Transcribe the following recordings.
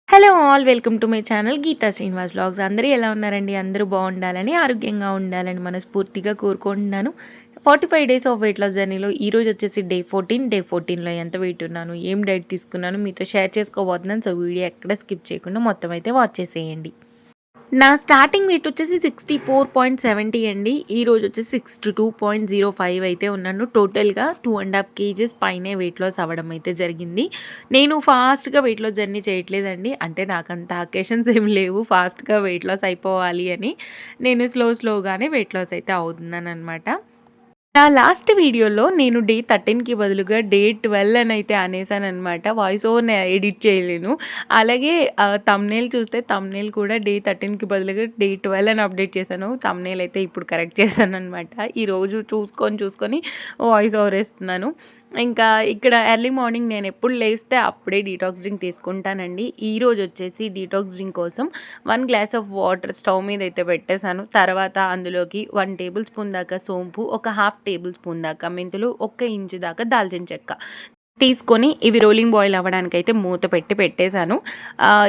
Hello all welcome to my channel Geeta Srinivas vlogs. అందరూ ఎలా ఉన్నారండి? అందరూ బాగుండాలని, ఆరోగ్యంగా ఉండాలని మనస్ఫూర్తిగా కోరుకుంటున్నాను. 45 డేస్ ఆఫ్ వెయిట్ లాస్ జర్నీలో ఈరోజు వచ్చేసి డే 14లో ఎంత వెయిట్ ఉన్నాను, ఏం డైట్ తీసుకున్నాను మీతో షేర్ చేసుకోబోతున్నాను. సో వీడియో ఎక్కడ స్కిప్ చేయకుండా మొత్తం అయితే వాచ్ చేసేయండి. నా స్టార్టింగ్ వెయిట్ వచ్చేసి 64.70 అండి. ఈరోజు వచ్చేసి 62.05 అయితే ఉన్నాను. టోటల్‌గా 2½ కేజీస్ పైనే వెయిట్ లాస్ అవ్వడం అయితే జరిగింది. నేను ఫాస్ట్‌గా వెయిట్ లాస్ జర్నీ చేయట్లేదండి. అంటే నాకంత అకేషన్స్ ఏమి లేవు ఫాస్ట్‌గా వెయిట్ లాస్ అయిపోవాలి అని. నేను స్లోగానే వెయిట్ లాస్ అయితే అవుతున్నాననమాట. నా లాస్ట్ వీడియోలో నేను డే 13కి బదులుగా డే 12 అని అయితే అనేసాననమాట. వాయిస్ ఓవర్‌ని ఎడిట్ చేయలేను. అలాగే థంబ్‌నెయిల్ చూస్తే థంబ్‌నెయిల్ కూడా డే 13కి బదులుగా డే 12 అని అప్డేట్ చేశాను. థంబ్‌నెయిల్ అయితే ఇప్పుడు కరెక్ట్ చేశాననమాట. ఈరోజు చూసుకొని వాయిస్ ఓవర్ ఏస్తున్నాను. ఇంకా ఇక్కడ ఎర్లీ మార్నింగ్ నేను ఎప్పుడు లేస్తే అప్పుడే డీటాక్స్ డ్రింక్ తీసుకుంటానండి. ఈరోజు వచ్చేసి డీటాక్స్ డ్రింక్ కోసం 1 గ్లాస్ ఆఫ్ వాటర్ స్టవ్ మీద అయితే పెట్టేశాను. తర్వాత అందులోకి 1 టేబుల్ స్పూన్ దాకా సోంపు, ఒక హాఫ్ టేబుల్ స్పూన్ దాకా మెంతులు, 1 ఇంచు దాకా దాల్చిన చెక్క తీసుకొని ఇవి రోలింగ్ బాయిల్ అవ్వడానికైతే మూత పెట్టేశాను.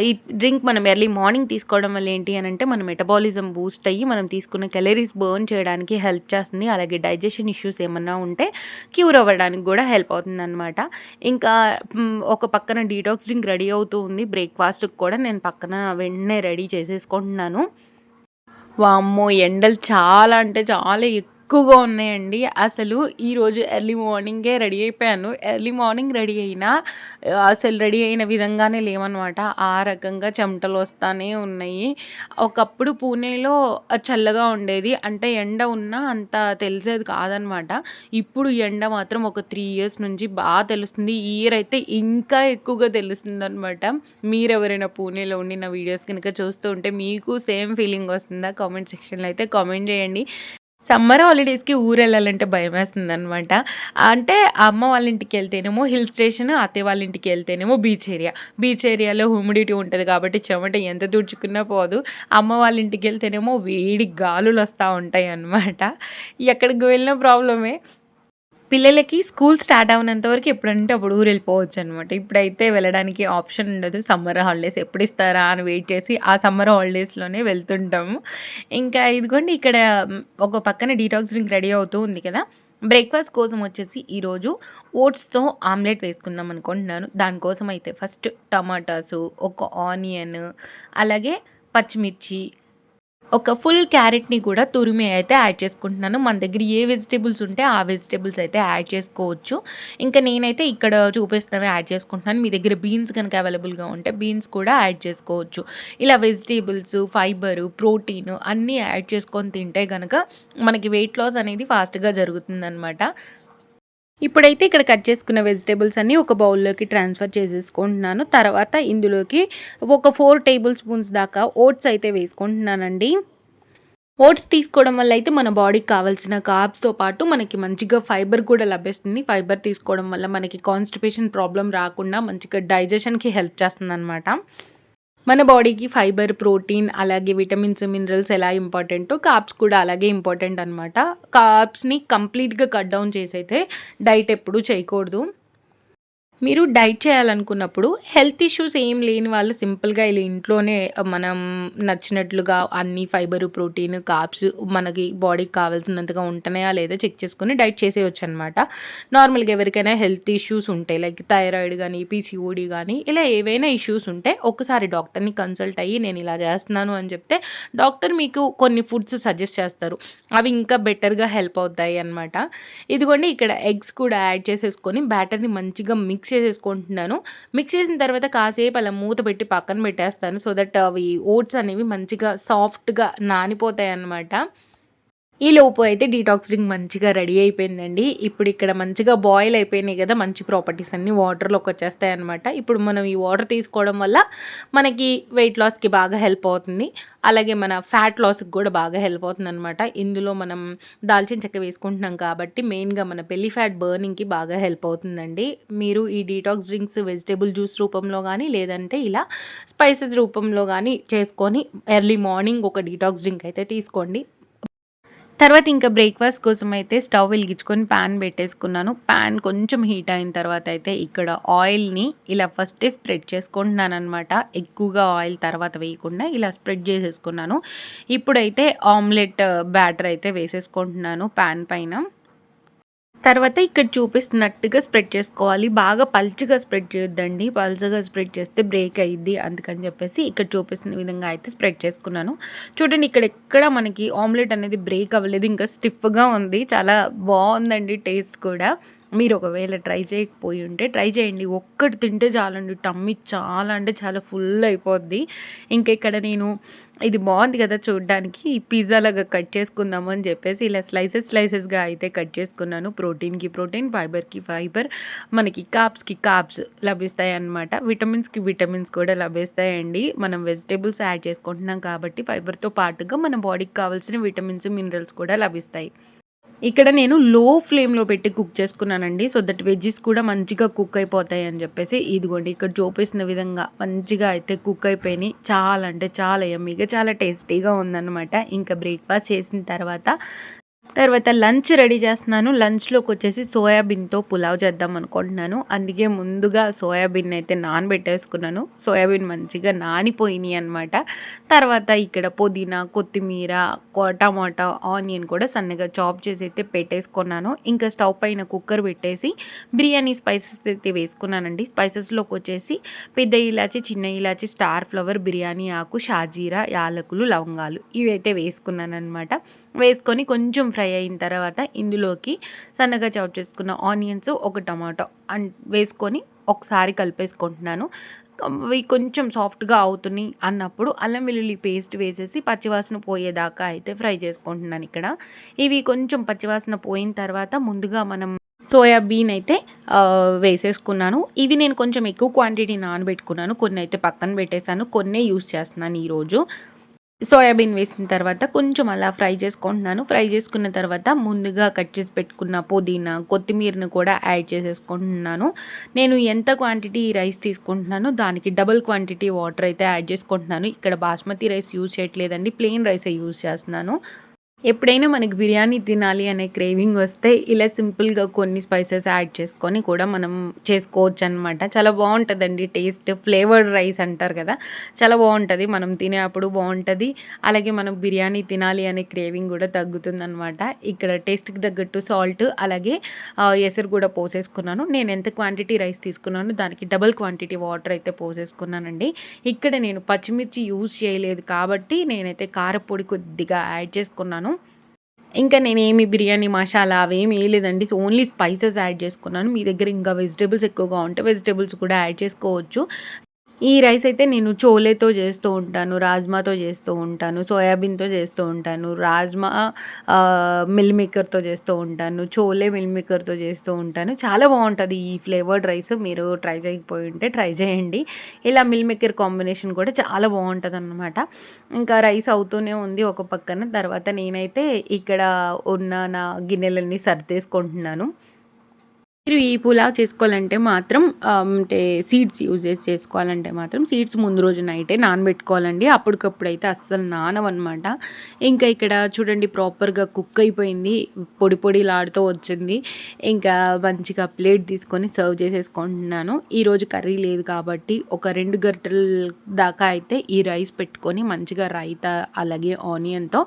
ఈ డ్రింక్ మనం ఎర్లీ మార్నింగ్ తీసుకోవడం వల్ల ఏంటి అనంటే మన మెటబాలిజం బూస్ట్ అయ్యి మనం తీసుకున్న క్యాలరీస్ బర్న్ చేయడానికి హెల్ప్ చేస్తుంది. అలాగే డైజెషన్ ఇష్యూస్ ఏమన్నా ఉంటే క్యూర్ అవ్వడానికి కూడా హెల్ప్ అవుతుందనమాట. ఇంకా ఒక పక్కన డీటాక్స్ డ్రింక్ రెడీ అవుతూ ఉంది. బ్రేక్‌ఫాస్ట్‌కి కూడా నేను పక్కన వెంటనే రెడీ చేసేసుకుంటున్నాను. వామ్మో! ఎండలు చాలా అంటే చాలా ఎక్కువగా ఉన్నాయండి. అసలు ఈరోజు ఎర్లీ మార్నింగే రెడీ అయిపోయాను. ఎర్లీ మార్నింగ్ రెడీ అయినా అసలు రెడీ అయిన విధంగానే లేవనమాట. ఆ రకంగా చెమటలొస్తానే ఉన్నాయి. ఒకప్పుడు పూణేలో చల్లగా ఉండేది. అంటే ఎండ ఉన్నా అంత తెలిసేది కాదనమాట. ఇప్పుడు ఎండ మాత్రం ఒక 3 ఇయర్స్ నుంచి తెలుస్తుంది. ఈ ఇయర్ అయితే ఇంకా ఎక్కువగా తెలుస్తుందనమాట. మీరెవరైనా పూణేలో ఉండి నా వీడియోస్ గనుక చూస్తూ ఉంటే మీకు సేమ్ ఫీలింగ్ వస్తుందా? కామెంట్ సెక్షన్‌లో అయితే కామెంట్ చేయండి. సమ్మర్ హాలిడేస్‌కి ఊరెళ్ళాలంటే భయమేస్తుందనమాట. అంటే అమ్మ వాళ్ళ ఇంటికెళ్తేనేమో హిల్ స్టేషన్, అత్తయ్య వాళ్ళ ఇంటికెళ్తేనేమో బీచ్ ఏరియా. బీచ్ ఏరియాలో హ్యూమిడిటీ ఉంటది కాబట్టి చెమట ఎంత తుడుచుకున్నా పోదు. అమ్మ వాళ్ళ ఇంటికెళ్తేనేమో వేడి గాలులొస్తా ఉంటాయన్నమాట. ఎక్కడికి వెళ్ళినా ప్రాబ్లమే. పిల్లలకి స్కూల్ స్టార్ట్ అవ్వనంత వరకు ఎప్పుడంటే అప్పుడు ఊరెళ్ళిపోవచ్చనమాట. ఇప్పుడైతే వెళ్ళడానికి ఆప్షన్ ఉండదు. సమ్మర్ హాలిడేస్ ఎప్పుడిస్తారా అని వెయిట్ చేసి ఆ సమ్మర్ హాలిడేస్‌లోనే వెళ్తుంటాము. ఇంకా ఇదిగోండి ఇక్కడ ఒక పక్కన డీటాక్స్ డ్రింక్ రెడీ అవుతూ ఉంది కదా! బ్రేక్‌ఫాస్ట్ కోసం వచ్చేసి ఈరోజు ఓట్స్‌తో ఆమ్లెట్ వేసుకుందాం అనుకుంటున్నాను. దానికోసం అయితే ఫస్ట్ టమాటాసు, ఒక ఆనియన్, అలాగే పచ్చిమిర్చి, ఒక ఫుల్ క్యారెట్‌ని కూడా తురిమి అయితే యాడ్ చేసుకుంటున్నాను. మన దగ్గర ఏ వెజిటబుల్స్ ఉంటే ఆ వెజిటబుల్స్ అయితే యాడ్ చేసుకోవచ్చు. ఇంకా నేనైతే ఇక్కడ చూపిస్తున్నవే యాడ్ చేసుకుంటున్నాను. మీ దగ్గర బీన్స్ గనుక అవైలబుల్‌గా ఉంటే బీన్స్ కూడా యాడ్ చేసుకోవచ్చు. ఇలా వెజిటబుల్స్, ఫైబరు, ప్రోటీన్ అన్నీ యాడ్ చేసుకొని తింటే గనక మనకి వెయిట్ లాస్ అనేది ఫాస్ట్‌గా జరుగుతుందనమాట. ఇప్పుడైతే ఇక్కడ కట్ చేసుకున్న వెజిటబుల్స్ అన్నీ ఒక బౌల్‌లోకి ట్రాన్స్‌ఫర్ చేసేసుకుంటున్నాను. తర్వాత ఇందులోకి ఒక 4 టేబుల్ స్పూన్స్ దాకా ఓట్స్ అయితే వేసుకుంటున్నానండి. ఓట్స్ తీసుకోవడం వల్ల అయితే మన బాడీకి కావాల్సిన కార్బ్స్‌తో పాటు మనకి మంచిగా ఫైబర్ కూడా లభిస్తుంది. ఫైబర్ తీసుకోవడం వల్ల మనకి కాన్‌స్టిపేషన్ ప్రాబ్లమ్ రాకుండా మంచిగా డైజెషన్‌కి హెల్ప్ చేస్తుందనమాట. మన బాడీకి ఫైబర్, ప్రోటీన్ అలాగే విటమిన్స్, మినరల్స్ ఎలా ఇంపార్టెంటో కార్బ్స్ కూడా అలాగే ఇంపార్టెంట్ అనమాట. కార్బ్స్‌ని కంప్లీట్‌గా కట్ డౌన్ చేసైతే డైట్ ఎప్పుడూ చేయకూడదు. మీరు డైట్ చేయాలనుకున్నప్పుడు హెల్త్ ఇష్యూస్ ఏం లేని వాళ్ళు సింపుల్‌గా ఇలా ఇంట్లోనే మనం నచ్చినట్లుగా అన్ని ఫైబరు, ప్రోటీన్, కార్బ్స్ మనకి బాడీకి కావాల్సినంతగా ఉంటున్నాయా లేదా చెక్ చేసుకొని డైట్ చేసేయొచ్చనమాట. నార్మల్‌గా ఎవరికైనా హెల్త్ ఇష్యూస్ ఉంటాయి. లైక్ థైరాయిడ్ గానీ, పీసీఓడీ గానీ ఇలా ఏవైనా ఇష్యూస్ ఉంటే ఒక్కసారి డాక్టర్‌ని కన్సల్ట్ అయ్యి నేను ఇలా చేస్తున్నాను అని చెప్తే డాక్టర్ మీకు కొన్ని ఫుడ్స్ సజెస్ట్ చేస్తారు. అవి ఇంకా బెటర్‌గా హెల్ప్ అవుతాయి అనమాట. ఇదిగోండి ఇక్కడ ఎగ్స్ కూడా యాడ్ చేసేసుకొని బ్యాటర్‌ని మంచిగా మిక్స్ చేసేసుకుంటున్నాను. మిక్స్ చేసిన తర్వాత కాసేపు అలా మూత పెట్టి పక్కన పెట్టేస్తాను. సో దట్ అవి ఓట్స్ అనేవి మంచిగా సాఫ్ట్‌గా నానిపోతాయన్నమాట. ఈలోపు అయితే డీటాక్స్ డ్రింక్ మంచిగా రెడీ అయిపోయిందండి. ఇప్పుడు ఇక్కడ మంచిగా బాయిల్ అయిపోయినాయి గదా! మంచి ప్రాపర్టీస్ అన్నీ వాటర్‌లోకొచ్చేస్తాయన్నమాట. ఇప్పుడు మనం ఈ వాటర్ తీసుకోవడం వల్ల మనకి వెయిట్ లాస్‌కి బాగా హెల్ప్ అవుతుంది. అలాగే మన ఫ్యాట్ లాస్‌కి గూడా బాగా హెల్ప్ అవుతుందనమాట. ఇందులో మనం దాల్చిన చెక్క వేసుకుంటున్నాం కాబట్టి మెయిన్‌గా మన బెల్లీ ఫ్యాట్ బర్నింగ్‌కి బాగా హెల్ప్ అవుతుందండి. మీరు ఈ డీటాక్స్ డ్రింక్స్ వెజిటబుల్ జ్యూస్ రూపంలో గానీ, లేదంటే ఇలా స్పైసెస్ రూపంలో గానీ చేసుకొని ఎర్లీ మార్నింగ్ ఒక డీటాక్స్ డ్రింక్ అయితే తీసుకోండి. తర్వాత ఇంకా బ్రేక్‌ఫాస్ట్ కోసమైతే స్టవ్ వెలిగించుకొని పాన్ పెట్టేసుకున్నాను. పాన్ కొంచెం హీట్ అయిన తర్వాత అయితే ఇక్కడ ఆయిల్‌ని ఇలా ఫస్టే స్ప్రెడ్ చేసుకుంటున్నాననమాట. ఎక్కువగా ఆయిల్ తర్వాత వేయకుండా ఇలా స్ప్రెడ్ చేసేసుకున్నాను. ఇప్పుడైతే ఆమ్లెట్ బ్యాటర్ అయితే వేసేసుకుంటున్నాను పాన్ పైన. తర్వాత ఇక్కడ చూపిస్తున్నట్టుగా స్ప్రెడ్ చేసుకోవాలి. బాగా పల్చగా స్ప్రెడ్ చేయొద్దండి. పల్చగా స్ప్రెడ్ చేస్తే బ్రేక్ అయ్యిద్ది. అందుకని చెప్పేసి ఇక్కడ చూపిస్తున్న విధంగా అయితే స్ప్రెడ్ చేసుకున్నాను. చూడండి ఇక్కడ ఎక్కడ మనకి ఆమ్లెట్ అనేది బ్రేక్ అవ్వలేదు. ఇంకా స్టిఫ్‌గా ఉంది. చాలా బావుందండి టేస్ట్ కూడా. మీరు ఒకవేళ ట్రై చేయకపోయి ఉంటే ట్రై చేయండి. ఒక్కటి తింటే చాలండి. టమ్మీ చాలా అంటే చాలా ఫుల్ అయిపోద్ది. ఇంకా ఇక్కడ నేను ఇది బావుంది కదా చూడ్డానికి. పిజ్జాలాగా కట్ చేసుకుందాము అని చెప్పేసి ఇలా స్లైసెస్‌గా అయితే కట్ చేసుకున్నాను. ప్రోటీన్‌కి ప్రోటీన్, ఫైబర్‌కి ఫైబర్, మనకి కార్బ్స్‌కి కార్బ్స్ లభిస్తాయన్నమాట. విటమిన్స్‌కి విటమిన్స్ కూడా లభిస్తాయండి. మనం వెజిటబుల్స్ యాడ్ చేసుకుంటున్నాం కాబట్టి ఫైబర్‌తో పాటుగా మన బాడీకి కావాల్సిన విటమిన్స్, మినరల్స్ కూడా లభిస్తాయి. ఇక్కడ నేను లో ఫ్లేమ్‌లో పెట్టి కుక్ చేసుకున్నానండి. సో దట్ వెజ్జీస్ కూడా మంచిగా కుక్ అయిపోతాయని చెప్పేసి. ఇదిగోండి ఇక్కడ చూపిస్తున్న విధంగా మంచిగా అయితే కుక్ అయిపోయినాయి. చాలా అంటే చాలా యమ్మీగా, చాలా టేస్టీగా ఉందన్నమాట. ఇంకా బ్రేక్‌ఫాస్ట్ చేసిన తర్వాత లంచ్ రెడీ చేస్తున్నాను. లంచ్‌లోకొచ్చేసి సోయాబీన్‌తో పులావ్ చేద్దాం అనుకుంటున్నాను. అందుకే ముందుగా సోయాబీన్ అయితే నానబెట్టేసుకున్నాను. సోయాబీన్ మంచిగా నానిపోయినాయి అనమాట. తర్వాత ఇక్కడ పుదీనా, కొత్తిమీర, టమాటా, ఆనియన్ కూడా సన్నగా చాప్ చేసి అయితే పెట్టేసుకున్నాను. ఇంకా స్టవ్ పైన కుక్కర్ పెట్టేసి బిర్యానీ స్పైసెస్ అయితే వేసుకున్నానండి. స్పైసెస్‌లోకొచ్చేసి పెద్ద ఇలాచి, చిన్న ఇలాచి, స్టార్ ఫ్లవర్, బిర్యానీ ఆకు, షాజీరా, యాలకులు, లవంగాలు ఇవైతే వేసుకున్నాననమాట. వేసుకొని కొంచెం ఫ్రై అయిన తర్వాత ఇందులోకి సన్నగా చాప్ చేసుకున్న ఆనియన్స్, ఒక టమాటో వేసుకొని ఒకసారి కలిపేసుకుంటున్నాను. ఇవి కొంచెం సాఫ్ట్‌గా అవుతున్నాయి అన్నప్పుడు అల్లం వెల్లుల్లి పేస్ట్ వేసేసి పచ్చివాసన పోయేదాకా అయితే ఫ్రై చేసుకుంటున్నాను ఇక్కడ. ఇవి కొంచెం పచ్చివాసన పోయిన తర్వాత ముందుగా మనం సోయాబీన్ అయితే వేసేసుకున్నాను. ఇవి నేను కొంచెం ఎక్కువ క్వాంటిటీ నానబెట్టుకున్నాను. కొన్ని అయితే పక్కన పెట్టేసాను. కొన్నే యూజ్ చేస్తున్నాను ఈరోజు. సోయాబీన్ వేసిన తర్వాత కొంచెం అలా ఫ్రై చేసుకుంటున్నాను. ఫ్రై చేసుకున్న తర్వాత ముందుగా కట్ చేసి పెట్టుకున్న పుదీనా, కొత్తిమీరను కూడా యాడ్ చేసేసుకుంటున్నాను. నేను ఎంత క్వాంటిటీ రైస్ తీసుకుంటున్నానో దానికి డబుల్ క్వాంటిటీ వాటర్ అయితే యాడ్ చేసుకుంటున్నాను. ఇక్కడ బాస్మతి రైస్ యూజ్ చేయట్లేదండి. ప్లెయిన్ రైసే యూజ్ చేస్తున్నాను. ఎప్పుడైనా మనకి బిర్యానీ తినాలి అనే క్రేవింగ్ వస్తే ఇలా సింపుల్‌గా కొన్ని స్పైసెస్ యాడ్ చేసుకొని కూడా మనం చేసుకోవచ్చనమాట. చాలా బావుంటదండి టేస్ట్. ఫ్లేవర్డ్ రైస్ అంటారు కదా! చాలా బావుంటది. మనం తినేప్పుడు బావుంటది. అలాగే మనం బిర్యానీ తినాలి అనే క్రేవింగ్ గూడా తగ్గుతుందనమాట. ఇక్కడ టేస్ట్‌కి తగ్గట్టు సాల్ట్ అలాగే ఎసరు కూడా పోసేసుకున్నాను. నేను ఎంత క్వాంటిటీ రైస్ తీసుకున్నానో దానికి డబుల్ క్వాంటిటీ వాటర్ అయితే పోసేసుకున్నానండి. ఇక్కడ నేను పచ్చిమిర్చి యూజ్ చేయలేదు కాబట్టి నేనైతే కారప్పొడి కొద్దిగా యాడ్ చేసుకున్నాను. ఇంకా నేనేమి బిర్యానీ మసాలా అవేమి ఎయలేదండి. సో, ఓన్లీ స్పైసెస్ యాడ్ చేసుకున్నాను. మీ దగ్గర ఇంకా వెజిటబుల్స్ ఎక్కువగా ఉంటే వెజిటబుల్స్ కూడా యాడ్ చేసుకోవచ్చు. ఈ రైస్ అయితే నేను చోలేతో చేస్తూ ఉంటాను, రాజ్మాతో చేస్తూ ఉంటాను, సోయాబీన్‌తో చేస్తూ ఉంటాను, రాజ్మా మిల్ మేకర్‌తో చేస్తూ ఉంటాను, చోలే మిల్ మేకర్‌తో చేస్తూ ఉంటాను. చాలా బావుంటది ఈ ఫ్లేవర్డ్ రైస్. మీరు ట్రై చేయకపోయి ఉంటే ట్రై చేయండి. ఇలా మిల్ మేకర్ కాంబినేషన్ కూడా చాలా బావుంటదనమాట. ఇంకా రైస్ అవుతూనే ఉంది ఒక పక్కన. తర్వాత నేనైతే ఇక్కడ ఉన్న నా గిన్నెలన్నీ సర్దేసుకుంటున్నాను. మీరు ఈ పులావ్ చేసుకోవాలంటే మాత్రం అంటే సీడ్స్ యూజ్ చేసి చేసుకోవాలంటే మాత్రం సీడ్స్ ముందు రోజు నైటే నానబెట్టుకోవాలండి. అప్పటికప్పుడైతే అస్సలు నానవనమాట. ఇంకా ఇక్కడ చూడండి ప్రాపర్‌గా కుక్ అయిపోయింది. పొడి పొడిలాడుతూ వచ్చింది. ఇంకా మంచిగా ప్లేట్ తీసుకొని సర్వ్ చేసేసుకుంటున్నాను. ఈరోజు కర్రీ లేదు కాబట్టి ఒక 2 గరిటెల దాకా అయితే ఈ రైస్ పెట్టుకొని మంచిగా రైతా అలాగే ఆనియన్‌తో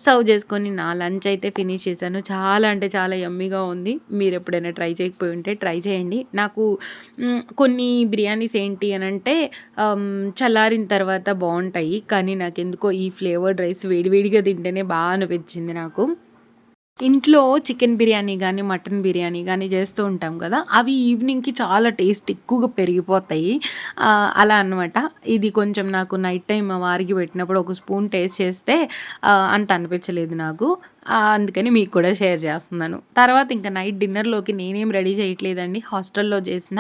సర్వ్ చేసుకొని నా లంచ్ అయితే ఫినిష్ చేశాను. చాలా అంటే చాలా యమ్మీగా ఉంది. మీరెప్పుడైనా ట్రై చేయకపోయి ఉంటే ట్రై చేయండి. నాకు కొన్ని బిర్యానీస్ ఏంటి అనంటే చల్లారిన తర్వాత బావుంటాయి. కానీ నాకెందుకో ఈ ఫ్లేవర్డ్ రైస్ వేడి వేడిగా తింటేనే అనిపించింది నాకు. ఇంట్లో చికెన్ బిర్యానీ గానీ, మటన్ బిర్యానీ గానీ చేస్తూ ఉంటాం కదా! అవి ఈవినింగ్‌కి చాలా టేస్ట్ ఎక్కువగా పెరిగిపోతాయి. అలా అనమాట. ఇది కొంచెం నాకు నైట్ టైమ్ మా వారికి పెట్టినప్పుడు ఒక స్పూన్ టేస్ట్ చేస్తే అంత అనిపించలేదు నాకు. అందుకని మీకు కూడా షేర్ చేస్తున్నాను. తర్వాత ఇంక నైట్ డిన్నర్‌లోకి నేనేం రెడీ చేయట్లేదండి. హాస్టల్‌లో చేసిన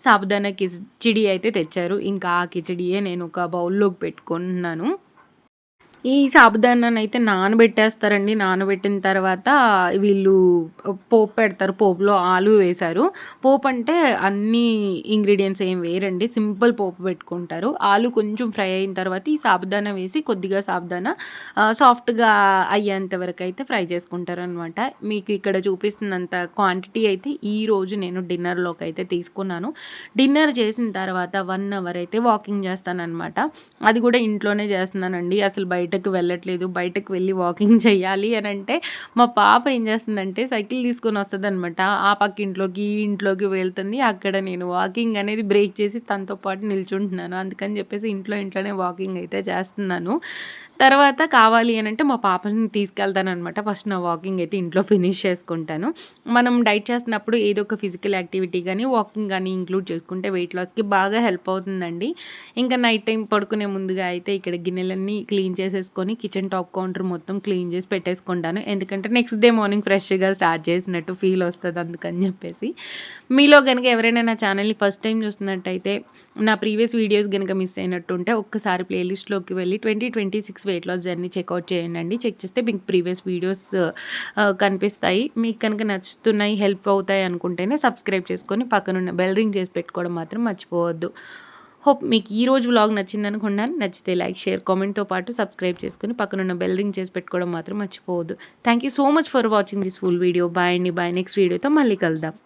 సాబుదానా కిచిడి అయితే తెచ్చారు. ఇంకా ఆ కిచిడియే నేను ఒక బౌల్‌లోకి పెట్టుకుంటున్నాను. ఈ సాబుదానానయితే నానబెట్టేస్తారండి. నానబెట్టిన తర్వాత వీళ్ళు పోపు పెడతారు. పోపులో ఆలు వేశారు. పోపంటే అన్నీ ఇంగ్రీడియెంట్స్ ఏం వేయరండి. సింపుల్ పోపు పెట్టుకుంటారు. ఆలు కొంచెం ఫ్రై అయిన తర్వాత ఈ సాబుదానా వేసి కొద్దిగా సాబుదానా సాఫ్ట్‌గా అయ్యేంత వరకైతే ఫ్రై చేసుకుంటారనమాట. మీకు ఇక్కడ చూపిస్తున్నంత క్వాంటిటీ అయితే ఈరోజు నేను డిన్నర్‌లోకైతే తీసుకున్నాను. డిన్నర్ చేసిన తర్వాత 1 అవర్ అయితే వాకింగ్ చేస్తాననమాట. అది కూడా ఇంట్లోనే చేస్తున్నానండి. అసలు బయటకు వెళ్ళట్లేదు. బయటకు వెళ్ళి వాకింగ్ చేయాలి అనంటే మా పాప ఏం చేస్తుందంటే సైకిల్ తీసుకొని వస్తదనమాట. ఆ పక్క ఇంట్లోకి, ఈ ఇంట్లోకి వెళ్తుంది. అక్కడ నేను వాకింగ్ అనేది బ్రేక్ చేసి తనతో పాటు నిల్చుంటున్నాను. అందుకని చెప్పేసి ఇంట్లోనే వాకింగ్ అయితే చేస్తున్నాను. తర్వాత కావాలి అనంటే మా పాపని తీసుకెళ్తాననమాట. ఫస్ట్ నా వాకింగ్ అయితే ఇంట్లో ఫినిష్ చేసుకుంటాను. మనం డైట్ చేస్తున్నప్పుడు ఏదో ఒక ఫిజికల్ యాక్టివిటీ గానీ, వాకింగ్ గానీ ఇంక్లూడ్ చేసుకుంటే వెయిట్ లాస్‌కి బాగా హెల్ప్ అవుతుందండి. ఇంకా నైట్ టైం పడుకునే ముందుగా అయితే ఇక్కడ గిన్నెలన్నీ క్లీన్ చేసేసుకొని కిచెన్ టాప్ కౌంటర్ మొత్తం క్లీన్ చేసి పెట్టేసుకుంటాను. ఎందుకంటే నెక్స్ట్ డే మార్నింగ్ ఫ్రెష్‌గా స్టార్ట్ చేసినట్టు ఫీల్ వస్తది అందుకని చెప్పేసి. మీలో గనుక ఎవరైనా నా ఛానల్‌ని ఫస్ట్ టైమ్ చూస్తున్నట్టయితే నా ప్రీవియస్ వీడియోస్ గనుక మిస్ అయినట్టుంటే ఒక్కసారి ప్లేలిస్ట్‌లోకి వెళ్ళి 2026 వెయిట్ లాస్ జర్నీ చెక్‌ఔట్ చేయండండి. చెక్ చేస్తే మీకు ప్రీవియస్ వీడియోస్ కనిపిస్తాయి. మీకు కనుక నచ్చుతున్నాయి, హెల్ప్ అవుతాయి అనుకుంటేనే సబ్స్క్రైబ్ చేసుకొని పక్కనున్న బెల్ రింగ్ చేసి పెట్టుకోవడం మాత్రం మర్చిపోవద్దు. హోప్ మీకు ఈరోజు వ్లాగ్ నచ్చిందనుకున్నాను. నచ్చితే లైక్, షేర్, కామెంట్‌తో పాటు సబ్స్క్రైబ్ చేసుకొని పక్కనున్న బెల్ రింగ్ చేసి పెట్టుకోవడం మాత్రం మర్చిపోవద్దు. Thank you so much for watching this full video. Bye అండి. బాయ్. నెక్స్ట్ వీడియోతో మళ్ళీ కలుద్దాం.